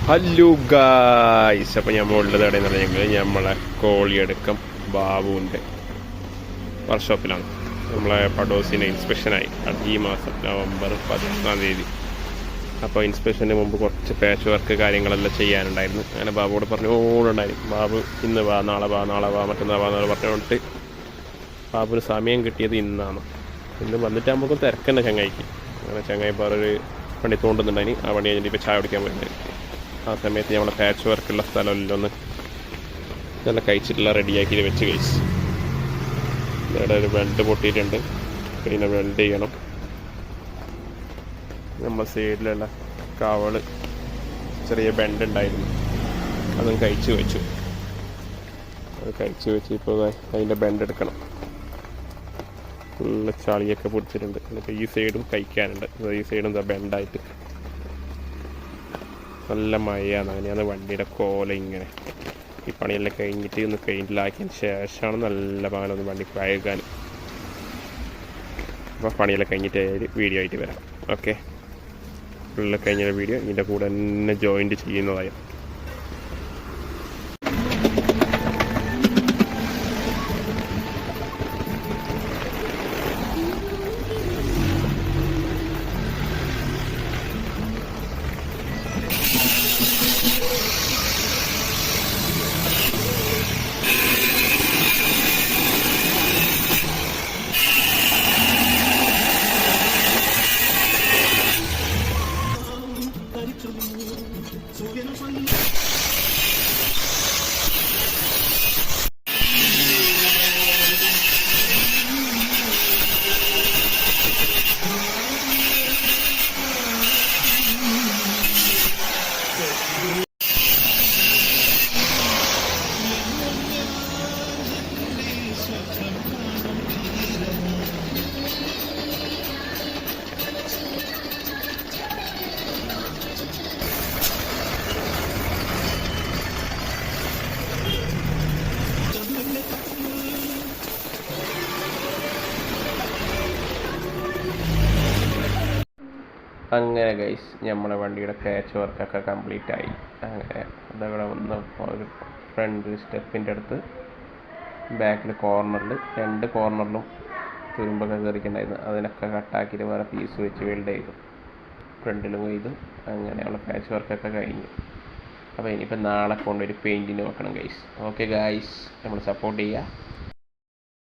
Hello guys, അപ്പോൾ നമ്മളുള്ളത് എവിടെയെന്നുണ്ടെങ്കിൽ നമ്മളെ കോളിയടുക്കം ബാബുവിൻ്റെ വർക്ക്ഷോപ്പിലാണ്. നമ്മളെ പഡോസിൻ്റെ ഇൻസ്പെക്ഷനായി ഈ മാസം നവംബർ 11 അപ്പോൾ ഇൻസ്പെക്ഷന് മുമ്പ് കുറച്ച് പാച്ച് വർക്ക് കാര്യങ്ങളെല്ലാം ചെയ്യാനുണ്ടായിരുന്നു. അങ്ങനെ ബാബുவோട് പറഞ്ഞുകൊണ്ടുണ്ടായിരുന്നു, ബാബു ഇന്ന് വാ, നാളെ വാ, നാളെ വാ, മറ്റന്നാൾ വാ എന്നാണ് പറഞ്ഞുകൊണ്ട് ബാബുവിന് സമയം കിട്ടിയത് ഇന്നാണ്. ഇന്ന് വന്നിട്ട് നമുക്ക് തിരക്കന്നെ ചങ്ങായിക്ക്. അങ്ങനെ ചങ്ങായി വേറൊരു വണ്ടി തോണ്ടുന്നുണ്ടായിന്. ആ വണ്ടി കഴിഞ്ഞിട്ട് ഇപ്പോൾ ചായ കുടിക്കാൻ പോയിട്ടുണ്ടായിരുന്നു. ആ സമയത്ത് നമ്മളെ പാച്ച് വർക്കുള്ള സ്ഥലമെല്ലാം ഒന്ന് നല്ല കഴിച്ചിട്ടുള്ള റെഡിയാക്കി വെച്ച് കഴിച്ച്. ഇവിടെ ഒരു വെൽഡ് പൊട്ടിയിട്ടുണ്ട്, പിന്നെ വെൽഡ് ചെയ്യണം. നമ്മൾ സൈഡിലുള്ള കവള് ചെറിയ ബെൻഡ് ഉണ്ടായിരുന്നു, അതും കഴിച്ച് വെച്ചു. അത് കഴിച്ച് വെച്ച് ഇപ്പോൾ അതിൻ്റെ ബെൻഡ് എടുക്കണം. ഫുള്ള് ചളിയൊക്കെ പിടിച്ചിട്ടുണ്ട്. എന്നിട്ട് ഈ സൈഡും കഴിക്കാനുണ്ട്. ഈ സൈഡും എന്താ ബെൻഡായിട്ട് നല്ല മഴയാണ്. അങ്ങനെയാണ് വണ്ടിയുടെ കോല ഇങ്ങനെ. ഈ പണിയെല്ലാം കഴിഞ്ഞിട്ട് ഒന്ന് പെയിൻറ്റിലാക്കിയതിന് ശേഷമാണ് നല്ല പാലൊന്ന് വണ്ടി കഴുകാൻ. അപ്പോൾ പണിയെല്ലാം കഴിഞ്ഞിട്ട് വീഡിയോ ആയിട്ട് വരാം. ഓക്കെ, ഫുള്ള് കഴിഞ്ഞ വീഡിയോ ഇതിൻ്റെ കൂടെ തന്നെ ജോയിൻറ്റ് ചെയ്യുന്നതായി. അങ്ങനെ ഗൈസ്, നമ്മളെ വണ്ടിയുടെ പാച്ച് വർക്കൊക്കെ കംപ്ലീറ്റ് ആയി. അങ്ങനെ അതവിടെ വന്ന് ഒരു ഫ്രണ്ട് സ്റ്റെപ്പിൻ്റെ അടുത്ത് ബാക്കിൽ കോർണറിൽ 2 കോർണറിലും തുരുമ്പൊക്കെ കയറിയിട്ടുണ്ടായിരുന്നു. അതിനൊക്കെ കട്ടാക്കിയിട്ട് വേറെ പീസ് വെച്ച് വെൽഡ് ചെയ്തു, ഫ്രണ്ടിലും ചെയ്തു. അങ്ങനെ നമ്മളെ പാച്ച് വർക്കൊക്കെ കഴിഞ്ഞു. അപ്പോൾ ഇനിയിപ്പോൾ നാളെ കൊണ്ടൊരു പെയിൻറ്റിന് വെക്കണം ഗൈസ്. ഓക്കെ ഗൈസ്, നമ്മൾ സപ്പോർട്ട് ചെയ്യുക.